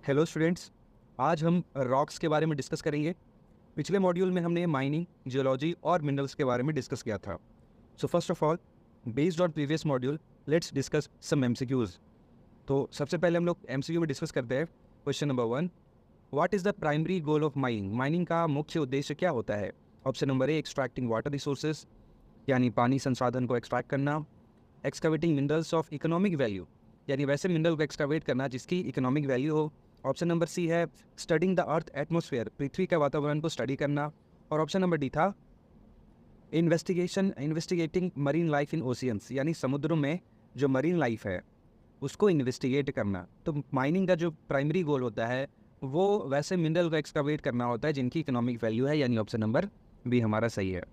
Hello students, आज हम rocks के बारे में डिस्कस करेंगे। पिछले मॉड्यूल में हमने माइनिंग, जियोलॉजी और मिनरल्स के बारे में डिस्कस किया था। So first of all, based on previous module, let's discuss some MCQs. तो सबसे पहले हम लोग एमसीक्यू में डिस्कस करते हैं। Question number 1, what is the primary goal of mining? Mining का मुख्य उद्देश्य क्या होता है? ऑप्शन नंबर ए, एक्सट्रैक्टिंग वाटर रिसोर्सेज, यानी पानी संसाधन को एक्सट्रैक्ट करना। Excavating minerals of economic value, यानी वैसे मिनरल को एक्सकवेट करना जिसकी इकोनॉमिक वैल्यू हो। ऑप्शन नंबर सी है स्टडिंग द अर्थ एटमॉस्फेयर, पृथ्वी के वातावरण को स्टडी करना। और ऑप्शन नंबर डी था investigating marine life in oceans, यानी समुद्रों में जो मरीन लाइफ है उसको इन्वेस्टिगेट करना। तो माइनिंग का जो प्राइमरी गोल होता है वो वैसे मिनरल को एक्सकवेट करना होता है जिनकी इकोनॉमिक वैल्यू है, यानी ऑप्शन नंबर बी हमारा सही है।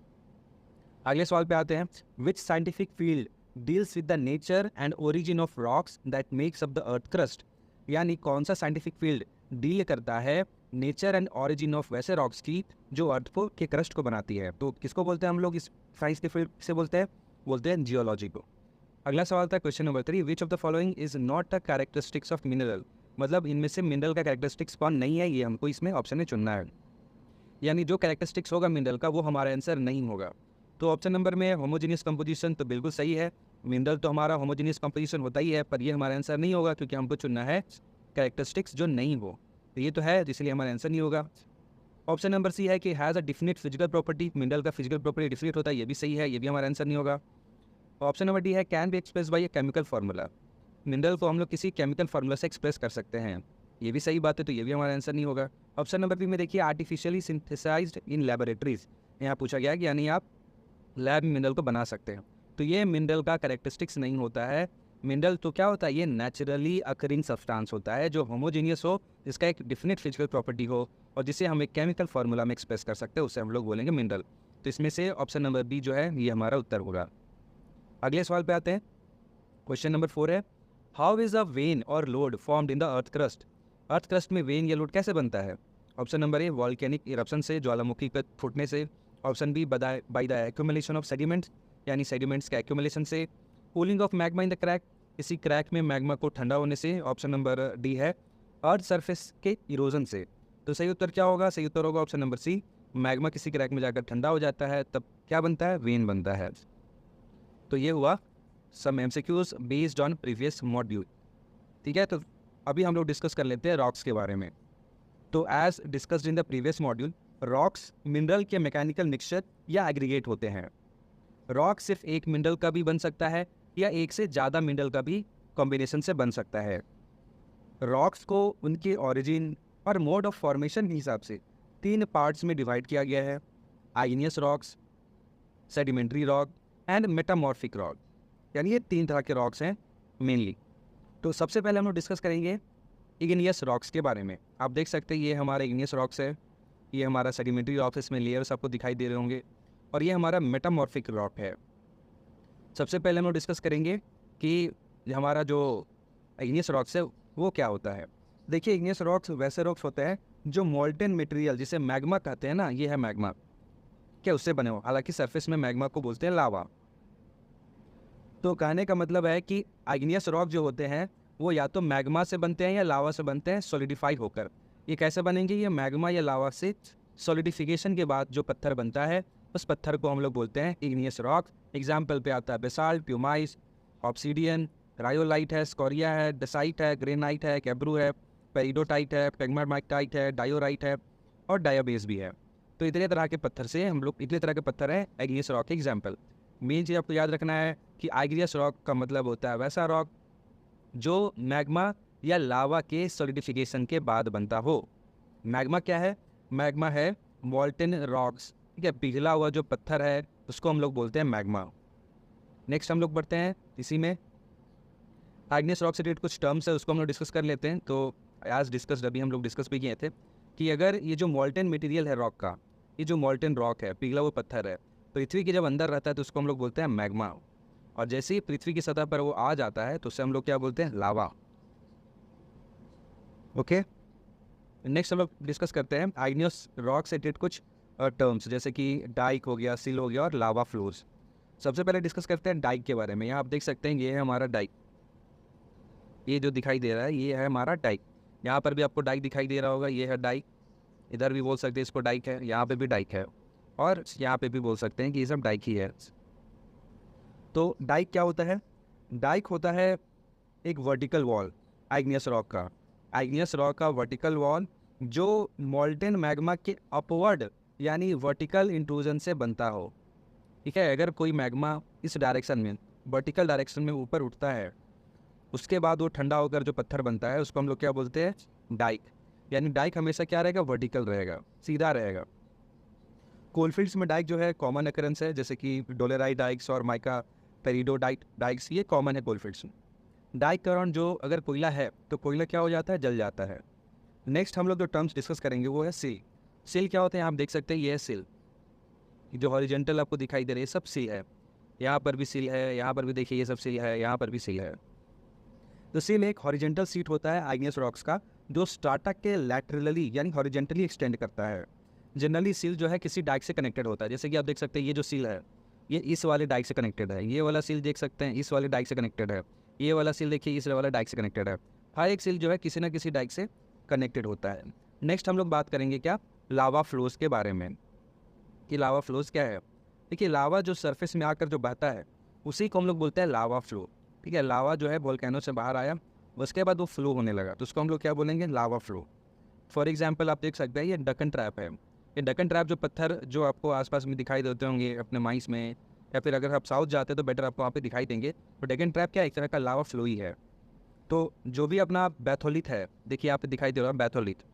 अगले सवाल पे आते हैं। Which scientific field deals with the nature and origin of rocks that makes up the earth crust, यानी कौन सा साइंटिफिक फील्ड डील करता है नेचर एंड ओरिजिन ऑफ वैसे रॉक्स की जो अर्थ को के क्रस्ट को बनाती है? तो किसको बोलते हैं हम लोग इस साइंस के फील्ड से? बोलते हैं जियोलॉजी को। अगला सवाल था question number 3, which of the following is not a characteristics of mineral, मतलब इनमें से मिनरल का कैरेक्टरिस्टिक्स कौन नहीं है, ये हमको इसमें ऑप्शन में चुनना है। यानी जो कैरेक्टरिस्टिक्स होगा मिनरल का वो हमारा आंसर नहीं होगा। तो ऑप्शन नंबर में होमोजीनियस कंपोजिशन तो बिल्कुल सही है, मिनरल तो हमारा होमोजीनियस कंपोजिशन होता ही है, पर ये हमारा आंसर नहीं होगा क्योंकि हमको चुनना है कैरेक्टरिस्टिक्स जो नहीं हो। तो ये तो है, इसलिए हमारा आंसर नहीं होगा। ऑप्शन नंबर सी है कि has a definite physical property, mineral का फिजिकल प्रॉपर्टी डिफिनिट होता है, ये भी सही है, ये भी हमारा आंसर नहीं होगा। ऑप्शन नंबर डी है can be express by a chemical formula, mineral को हम लोग किसी केमिकल फार्मूला से एक्सप्रेस कर सकते हैं, ये भी सही बात है, तो ये भी हमारा आंसर नहीं होगा। ऑप्शन नंबर बी में देखिए आर्टिफिशियली सिंथेसाइज्ड इन लैबोरेटरीज, यहाँ पूछा गया है कि यानी आप लैब में मिनरल को बना सकते हैं, तो ये मिनरल का कैरेक्टरिस्टिक्स नहीं होता है। मिनरल तो क्या होता है, ये नेचुरली अकरिंग सब्सटेंस होता है जो होमोजीनियस हो, जिसका एक डिफिनिट फिजिकल प्रॉपर्टी हो और जिसे हम एक केमिकल फार्मूला में एक्सप्रेस कर सकते हैं, उसे हम लोग बोलेंगे मिनरल। तो इसमें से ऑप्शन नंबर बी जो है ये हमारा उत्तर होगा। अगले सवाल पे आते हैं। क्वेश्चन नंबर 4 है, हाउ इज़ अ वेन और lode formed in the earth crust, earth crust में वेन या लोड कैसे बनता है? Option number A volcanic eruption से, ज्वालामुखी के फूटने से। Option B by the accumulation of sediments, यानी सेडिमेंट्स के एक्यूमुलेशन से। Cooling of magma in the crack, किसी क्रैक में मैग्मा को ठंडा होने से। ऑप्शन नंबर डी है अर्थ सरफेस के इरोजन से। तो सही उत्तर क्या होगा? सही उत्तर होगा ऑप्शन नंबर सी, मैग्मा किसी क्रैक में जाकर ठंडा हो जाता है तब क्या बनता है? वेन बनता है। तो ये हुआ some MCQs based on previous module. ठीक है, तो अभी हम लोग डिस्कस कर लेते हैं रॉक्स के बारे में। तो as discussed in the previous module, rocks mineral के मैकेनिकल मिक्सचर या एग्रीगेट होते हैं। रॉक सिर्फ एक मिनरल का भी बन सकता है या एक से ज़्यादा मिनरल का भी कॉम्बिनेशन से बन सकता है। रॉक्स को उनके ओरिजिन और मोड ऑफ फॉर्मेशन के हिसाब से 3 पार्ट्स में डिवाइड किया गया है: igneous rocks, sedimentary rock and metamorphic rock, यानी ये 3 तरह के रॉक्स हैं मेनली। तो सबसे पहले हम लोग डिस्कस करेंगे इग्नियस रॉक्स के बारे में। आप देख सकते हैं ये हमारा इग्नियस रॉक्स है, ये हमारा सेडिमेंट्री रॉक्स, इसमें लेयर्स आपको दिखाई दे रहे होंगे, और ये हमारा मेटामॉर्फिक रॉक है। सबसे पहले हम लोग डिस्कस करेंगे कि हमारा जो इग्नियस रॉक्स है वो क्या होता है। देखिए, इग्नियस रॉक्स वैसे रॉक्स होते हैं जो मोल्टेन मटेरियल, जिसे मैग्मा कहते हैं ना, ये है मैग्मा, क्या उससे बने हो। हालांकि सरफेस में मैग्मा को बोलते हैं लावा। तो कहने का मतलब है कि इग्नियस रॉक जो होते हैं वो या तो मैग्मा से बनते हैं या लावा से बनते हैं सॉलिडिफाई होकर। ये कैसे बनेंगे? ये मैग्मा या लावा से सॉलिडिफिकेशन के बाद जो पत्थर बनता है उस पत्थर को हम लोग बोलते हैं इग्नियस रॉक। एग्जाम्पल पे आता है बेसाल्ट, प्यूमाइस, ऑब्सीडियन, रायोलाइट है, स्कोरिया है, डेसाइट है, ग्रेनाइट है, कैब्रू है, पेरिडोटाइट है, पेगमाटाइट है, डायोराइट है और डायोबेस भी है। तो इतने तरह के पत्थर से हम लोग, इतने तरह के पत्थर हैं इग्नियस रॉक के एग्जाम्पल। मेन चीज़ आपको याद रखना है कि इग्नियस रॉक का मतलब होता है वैसा रॉक जो मैग्मा या लावा के सॉलिडिफिकेशन के बाद बनता हो। मैग्मा क्या है? मैग्मा है मॉल्टेन रॉक्स, ठीक है, पिघला हुआ जो पत्थर है उसको हम लोग बोलते हैं मैग्मा। नेक्स्ट हम लोग बढ़ते हैं इसी में, इग्नियस रॉक से रिलेटेड कुछ टर्म्स है उसको हम लोग डिस्कस कर लेते हैं। तो आज डिस्कस अभी हम लोग डिस्कस भी किए थे कि अगर ये जो मॉल्टेन मटेरियल है रॉक का, ये जो मॉल्टेन रॉक है, पिघला हुआ पत्थर है, पृथ्वी के जब अंदर रहता है तो उसको हम लोग बोलते हैं मैग्मा, और जैसे ही पृथ्वी की सतह पर वो आ जाता है तो उससे हम लोग क्या बोलते हैं? लावा। ओके, नेक्स्ट हम लोग डिस्कस करते हैं इग्नियस रॉक से रिलेटेड कुछ टर्म्स, जैसे कि डाइक हो गया, सिल हो गया और लावा फ्लोज। सबसे पहले डिस्कस करते हैं डाइक के बारे में। यहाँ आप देख सकते हैं ये है हमारा डाइक, ये जो दिखाई दे रहा है ये है हमारा डाइक। यहाँ पर भी आपको डाइक दिखाई दे रहा होगा, ये है डाइक, इधर भी बोल सकते हैं इसको डाइक है, यहाँ पे भी डाइक है, और यहाँ पे भी बोल सकते हैं कि ये सब डाइक ही है। तो डाइक क्या होता है? डाइक होता है एक वर्टिकल वॉल आइग्नियस रॉक का। आइग्नियस रॉक का वर्टिकल वॉल जो मॉल्टेन मैग्मा के अपवर्ड यानी वर्टिकल इंट्रूजन से बनता हो। ठीक है, अगर कोई मैग्मा इस डायरेक्शन में वर्टिकल डायरेक्शन में ऊपर उठता है, उसके बाद वो ठंडा होकर जो पत्थर बनता है उसको हम लोग क्या बोलते हैं? डाइक। यानी डाइक हमेशा क्या रहेगा? वर्टिकल रहेगा, सीधा रहेगा। कोलफील्ड्स में डाइक जो है कॉमन अकरेंस है, जैसे कि डोलेराइट डाइक्स और माइका पेरिडोडाइट डाइक्स, ये कॉमन है कोलफील्ड्स में। डाइक के अराउंड जो अगर कोयला है तो कोयला क्या हो जाता है? जल जाता है। नेक्स्ट हम लोग जो टर्म्स डिस्कस करेंगे वो है सिल। सिल क्या होते हैं? आप देख सकते हैं ये है सिल, जो हॉरिजेंटल आपको दिखाई दे रही है सब सिल है। यहाँ पर भी सिल है, यहाँ पर भी देखिए ये सब सिल है, यहाँ पर भी सिल है। तो सिल एक हॉरिजेंटल सीट होता है आइग्नियस रॉक्स का, जो स्ट्राटा के लैटरली यानी हॉरिजेंटली एक्सटेंड करता है। जनरली सिल जो है किसी डाइक से कनेक्टेड होता है, जैसे कि आप देख सकते हैं ये जो सिल है ये इस वाले डाइक से कनेक्टेड है, ये वाला सिल देख सकते हैं इस वाले डाइक से कनेक्टेड है, ये वाला सिल देखिए इस वाला डाइक से कनेक्टेड है। हर एक सिल जो है किसी ना किसी डाइक से कनेक्टेड होता है। नेक्स्ट हम लोग बात करेंगे क्या? लावा फ्लोज के बारे में, कि लावा फ्लोज क्या है। देखिए लावा जो सरफेस में आकर जो बहता है उसी को हम लोग बोलते हैं लावा फ्लो। ठीक है, लावा जो है वोल्केनो से बाहर आया, उसके बाद वो फ्लो होने लगा, तो उसको हम लोग क्या बोलेंगे? Lava flow. फॉर एग्जाम्पल आप देख सकते हैं ये डकन ट्रैप है। ये डकन ट्रैप जो पत्थर जो आपको आसपास में दिखाई देते होंगे अपने माइंस में, या फिर अगर आप साउथ जाते हैं तो बेटर आपको वहाँ पे दिखाई देंगे। तो डकन ट्रैप क्या एक तरह का लावा फ्लो ही है। तो जो भी अपना बैथोलिथ है, देखिए यहाँ पे दिखाई दे रहा है बैथोलिथ,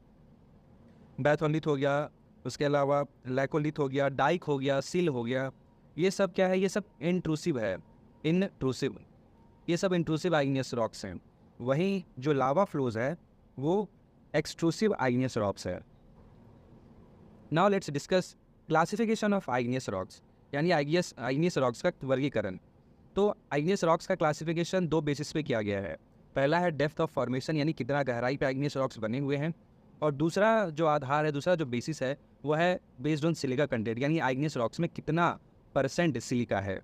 बैथोलिथ हो गया, उसके अलावा लैकोलिथ हो गया, डाइक हो गया, सिल हो गया, ये सब क्या है? ये सब इंट्रूसिव है, इनट्रूसिव, ये सब इंट्रूसिव आइग्नियस रॉक्स हैं। वहीं जो लावा फ्लोज है वो एक्सट्रूसिव आइग्नियस रॉक्स है। Now let's discuss classification of igneous rocks, यानी आइग्नियस रॉक्स का वर्गीकरण। तो आइग्नियस रॉक्स का क्लासिफिकेशन दो बेसिस पे किया गया है। पहला है डेप्थ ऑफ फॉर्मेशन, यानी कितना गहराई पे आइग्नियस रॉक्स बने हुए हैं, और दूसरा जो आधार है, दूसरा जो बेसिस है वो है बेस्ड ऑन सिलिका कंटेंट, यानी आइग्नियस रॉक्स में कितना % सिलिका है।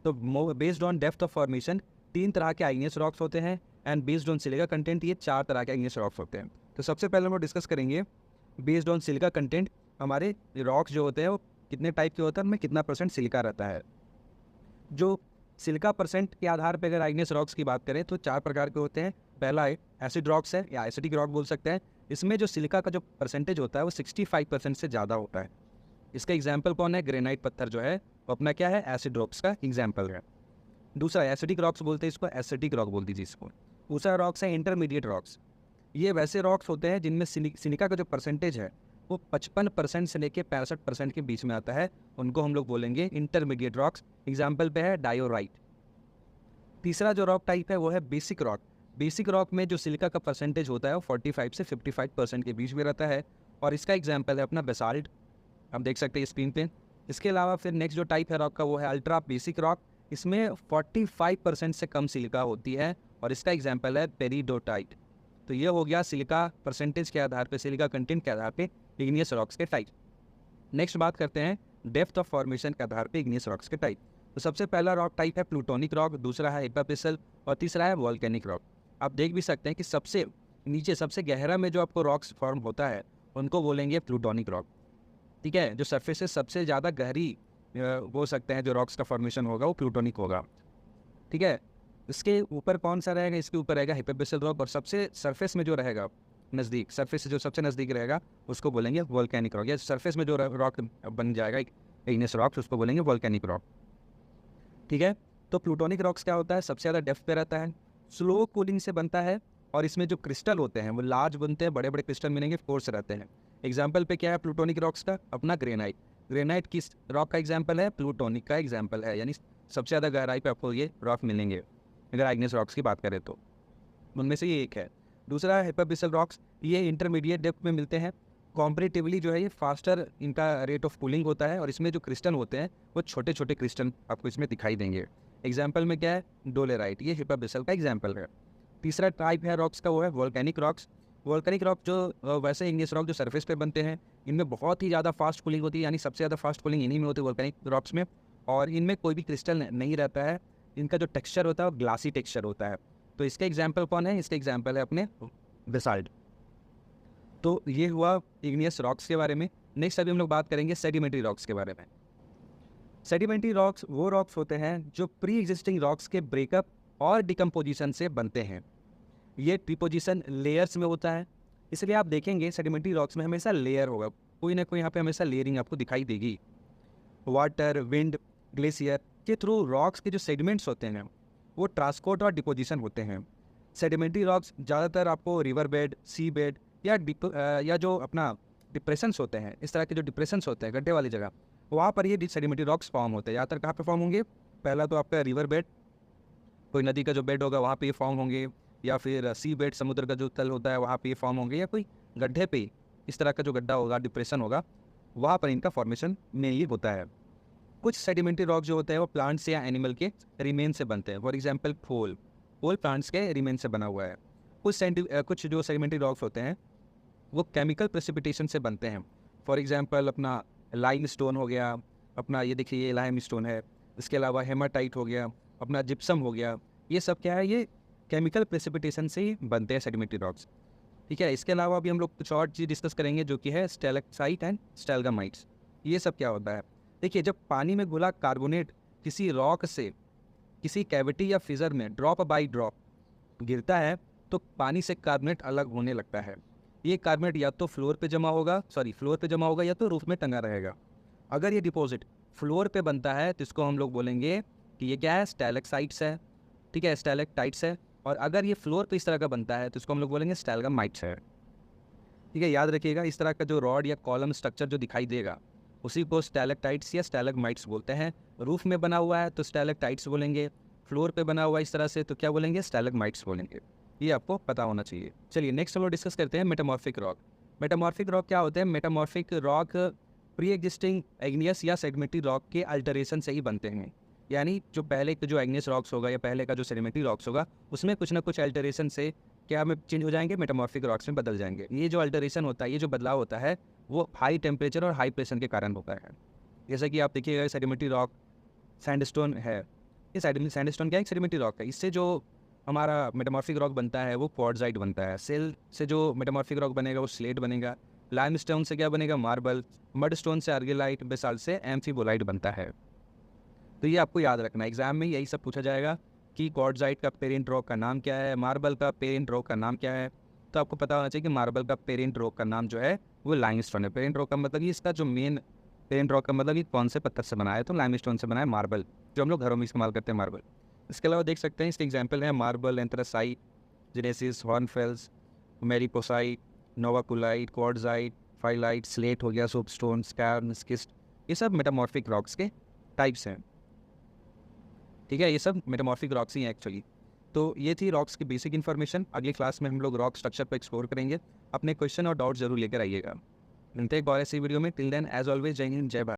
तो based on depth of formation 3 तरह के आइग्नियस रॉक्स होते हैं, and based on silica content ये 4 तरह के आइग्नियस रॉक्स होते हैं। तो सबसे पहले हम लोग डिस्कस करेंगे बेस्ड ऑन सिलिका कंटेंट, हमारे रॉक्स जो होते हैं वो कितने टाइप के होते हैं, उनमें कितना % सिलिका रहता है। जो सिलिका % के आधार पर अगर आइग्नियस रॉक्स की बात करें तो 4 प्रकार के होते हैं। पहला है एसिड रॉक्स है, या एसिडिक रॉक बोल सकते हैं। इसमें जो सिलिका का जो % होता है वो 65% से ज़्यादा होता है। इसका एग्जाम्पल कौन है? ग्रेनाइट पत्थर जो है वो अपना क्या है? एसिड रॉक्स का एग्जाम्पल है। दूसरा एसिडिक रॉक्स बोलते हैं इसको, एसिडिक रॉक बोल दीजिए इसको। दूसरा रॉक्स है इंटरमीडिएट रॉक्स। ये वैसे रॉक्स होते हैं जिनमें सिलिका का जो % है वो 55% से लेकर 65% के बीच में आता है, उनको हम लोग बोलेंगे इंटरमीडिएट रॉक्स। एग्जाम्पल पे है डायोराइट। तीसरा जो रॉक टाइप है वो है बेसिक रॉक। बेसिक रॉक में जो सिलिका का % होता है वो 45 से 55% के बीच में रहता है, और इसका एग्जाम्पल है अपना बेसाल्ट, आप देख सकते हैं स्क्रीन पे। इसके अलावा फिर नेक्स्ट जो टाइप है रॉक का वो है अल्ट्रा बेसिक रॉक। इसमें 45% से कम सिलिका होती है, और इसका एग्जाम्पल है पेरिडोटाइट। तो ये हो गया सिलिका % के आधार पे, सिलिका कंटेंट के आधार पे इग्नियस रॉक्स के टाइप। नेक्स्ट बात करते हैं डेप्थ ऑफ फॉर्मेशन के आधार पे इग्नियस रॉक्स के टाइप। तो सबसे पहला रॉक टाइप है प्लूटोनिक रॉक, दूसरा है एपिपेसल, और तीसरा है वॉल्केनिक रॉक। आप देख भी सकते हैं कि सबसे नीचे सबसे गहरा में जो आपको रॉक्स फॉर्म होता है उनको बोलेंगे प्लूटोनिक रॉक। ठीक है, जो सरफेस से सबसे ज़्यादा गहरी हो सकते हैं जो रॉक्स का फॉर्मेशन होगा वो प्लूटोनिक होगा। ठीक है, इसके ऊपर कौन सा रहेगा? इसके ऊपर रहेगा एपिपेसल रॉक, और सबसे सरफेस में जो रहेगा नज़दीक, सरफेस से जो सबसे नज़दीक रहेगा उसको बोलेंगे वॉल्केनिक रॉक, या सरफेस में जो रॉक बन जाएगा इग्नियस रॉक्स उसको बोलेंगे वॉल्केनिक रॉक। ठीक है, तो प्लूटोनिक रॉक्स क्या होता है? सबसे ज़्यादा डेप्थ पे रहता है, स्लो कूलिंग से बनता है, और इसमें जो क्रिस्टल होते हैं वो लार्ज बनते हैं, बड़े बड़े क्रिस्टल मिलेंगे, फोर्स रहते हैं। एग्जाम्पल पे क्या है प्लूटोनिक रॉक्स का? अपना ग्रेनाइट। ग्रेनाइट किस रॉक का एग्जाम्पल है? प्लूटोनिक का एग्जाम्पल है, यानी सबसे ज़्यादा गहराई पे आपको ये रॉक मिलेंगे अगर आइग्नियस रॉक्स की बात करें तो। उनमें से ये एक है। दूसरा है एपिपेसल रॉक्स, ये इंटरमीडिएट डेप्थ में मिलते हैं। कॉम्परेटिवली जो है ये फास्टर इनका रेट ऑफ कूलिंग होता है, और इसमें जो क्रिस्टल होते हैं वो छोटे छोटे क्रिस्टल आपको इसमें दिखाई देंगे। एग्जाम्पल में क्या है? डोलेराइट, ये एपिपेसल का एग्जाम्पल है। तीसरा टाइप है रॉक्स का वो है वॉल्केनिक रॉक्स। वॉल्केनिक रॉक जो वैसे इग्नियस रॉक जो सरफेस पे बनते हैं, इनमें बहुत ही ज़्यादा फास्ट कूलिंग होती है, यानी सबसे ज़्यादा फास्ट कूलिंग इन्हीं में होती है वॉल्केनिक रॉक्स में, और इनमें कोई भी क्रिस्टल नहीं रहता है। इनका जो टेक्सचर होता है वो ग्लासी टेक्सचर होता है। तो इसका एग्जाम्पल कौन है? इसका एग्जाम्पल है अपने बेसाल्ट। तो ये हुआ इग्नियस रॉक्स के बारे में। नेक्स्ट अभी हम लोग बात करेंगे सेडिमेंट्री रॉक्स के बारे में। सेडिमेंट्री रॉक्स वो रॉक्स होते हैं जो प्री एग्जिस्टिंग रॉक्स के ब्रेकअप और डिकम्पोजिशन से बनते हैं। ये डिपोजिशन लेयर्स में होता है, इसलिए आप देखेंगे सेडिमेंट्री रॉक्स में हमेशा लेयर होगा, कोई ना कोई यहाँ पे हमेशा लेयरिंग आपको दिखाई देगी। वाटर, विंड, ग्लेशियर के थ्रू रॉक्स के जो सेडिमेंट्स होते हैं वो ट्रांसपोर्ट और डिपोजिशन होते हैं। सेडिमेंट्री रॉक्स ज़्यादातर आपको रिवर बेड, सी बेड या जो अपना डिप्रेशंस होते हैं, इस तरह के जो डिप्रेशंस होते हैं गड्ढे वाली जगह, वहाँ पर ये सेडिमेंट्री रॉक्स फॉर्म होते हैं। ज़्यादातर कहाँ पे फॉर्म होंगे? पहला तो आपका रिवर बेड, कोई नदी का जो बेड होगा वहाँ पे ये फॉर्म होंगे, या फिर सी बेड समुद्र का जो तल होता है वहाँ पे ये फॉर्म होंगे, या कोई गड्ढे पे इस तरह का जो गड्ढा होगा, डिप्रेशन होगा, वहाँ पर इनका फॉर्मेशन मेनली होता है। कुछ सेडिमेंट्री रॉक जो होते हैं वो प्लांट्स या एनिमल के रिमेन से बनते हैं। फॉर एग्जांपल फूल प्लांट्स के रिमेन से बना हुआ है। कुछ जो सेडिमेंट्री रॉक्स होते हैं वो केमिकल प्रेसिपिटेशन से बनते हैं। फॉर एग्जांपल अपना लाइम स्टोन हो गया, अपना ये देखिए ये लाइम स्टोन है, इसके अलावा हेमाटाइट हो गया, अपना जिप्सम हो गया, ये सब क्या है, ये केमिकल प्रेसिपिटेशन से ही बनते हैं सेडिमेंट्री रॉक्स। ठीक है, इसके अलावा अभी हम लोग कुछ और चीज़ डिस्कस करेंगे जो कि है स्टैलेक्साइट एंड स्टैलग्माइट्स। ये सब क्या होता है? देखिए, जब पानी में घुला कार्बोनेट किसी रॉक से किसी कैविटी या फिजर में ड्रॉप बाई ड्रॉप गिरता है तो पानी से कार्बोनेट अलग होने लगता है। ये कार्बोनेट या तो फ्लोर पे जमा होगा या तो रूफ में टंगा रहेगा। अगर ये डिपॉजिट फ्लोर पे बनता है तो इसको हम लोग बोलेंगे कि ये क्या है, स्टैलेक्साइट्स है। ठीक है, स्टैलेक्टाइट्स है। और अगर ये फ्लोर पे इस तरह का बनता है तो इसको हम लोग बोलेंगे स्टैलग्माइट्स है। ठीक है, याद रखिएगा, इस तरह का जो रॉड या कॉलम स्ट्रक्चर जो दिखाई देगा उसी को स्टैलेक्टाइट्स या स्टैलग्माइट्स बोलते हैं। रूफ में बना हुआ है तो स्टैलेक्टाइट्स बोलेंगे, फ्लोर पे बना हुआ है इस तरह से तो क्या बोलेंगे, स्टैलग्माइट्स बोलेंगे। ये आपको पता होना चाहिए। चलिए नेक्स्ट हम लोग डिस्कस करते हैं मेटामॉर्फिक रॉक। मेटामॉर्फिक रॉक क्या होते हैं? मेटामॉर्फिक रॉक प्री एग्जिस्टिंग एग्नियस या सेडिमेंट्री रॉक के अल्टरेशन से ही बनते हैं। यानी जो पहले का जो एग्नियस रॉक्स होगा या पहले का जो सेडिमेंट्री रॉक्स होगा उसमें कुछ ना कुछ अल्टरेशन से क्या में चेंज हो जाएंगे, मेटामॉर्फिक रॉक्स में बदल जाएंगे। ये जो अल्टरेशन होता है, ये जो बदलाव होता है वो हाई टेम्परेचर और हाई प्रेशर के कारण होता है। जैसे कि आप देखिएगा सेडिमेंट्री रॉक सैंडस्टोन है, ये सैंडस्टोन क्या है, सेडिमेंट्री रॉक है। इससे जो हमारा मेटामॉर्फिक रॉक बनता है वो क्वार्ट्जाइट बनता है। सेल से जो मेटामॉर्फिक रॉक बनेगा वो स्लेट बनेगा। लाइमस्टोन से क्या बनेगा, मार्बल। मड स्टोन से आर्गिलाइट, बेसाल्ट से एम्फीबोलाइट बनता है। तो ये आपको याद रखना है, एग्जाम में यही सब पूछा जाएगा कि क्वार्ट्जाइट का पेरेंट रॉक का नाम क्या है, मार्बल का पेरेंट रॉक का नाम क्या है। तो आपको पता होना चाहिए कि मार्बल का पेरेंट रॉक का नाम जो है वो लाइमस्टोन है। पेरेंट रॉक का मतलब, इसका जो मेन पेरेंट रॉक का मतलब ये कौन से पत्थर से बना है, तो लाइमस्टोन से बना है, मार्बल, जो हम लोग घरों में इस्तेमाल करते हैं मार्बल। इसके अलावा देख सकते हैं इसके एग्जाम्पल हैं marble, anthracite, gneiss, hornfels, mariposite, novaculite, quartzite, phyllite, slate हो गया, सोपस्टोन, स्कैर्न, स्किस्ट, ये सब मेटामॉर्फिक रॉक्स के टाइप्स हैं। ठीक है, ये सब मेटामॉर्फिक रॉक्स ही हैं एक्चुअली। तो ये थी रॉक्स की बेसिक इन्फॉर्मेशन। अगली क्लास में हम लोग रॉक स्ट्रक्चर पर एक्सप्लोर करेंगे। अपने क्वेश्चन और डाउट जरूर लेकर आइएगा। मिलते हैं एक और ऐसी वीडियो में। टिल देन एज ऑलवेज, जय हिंद, जय भारत।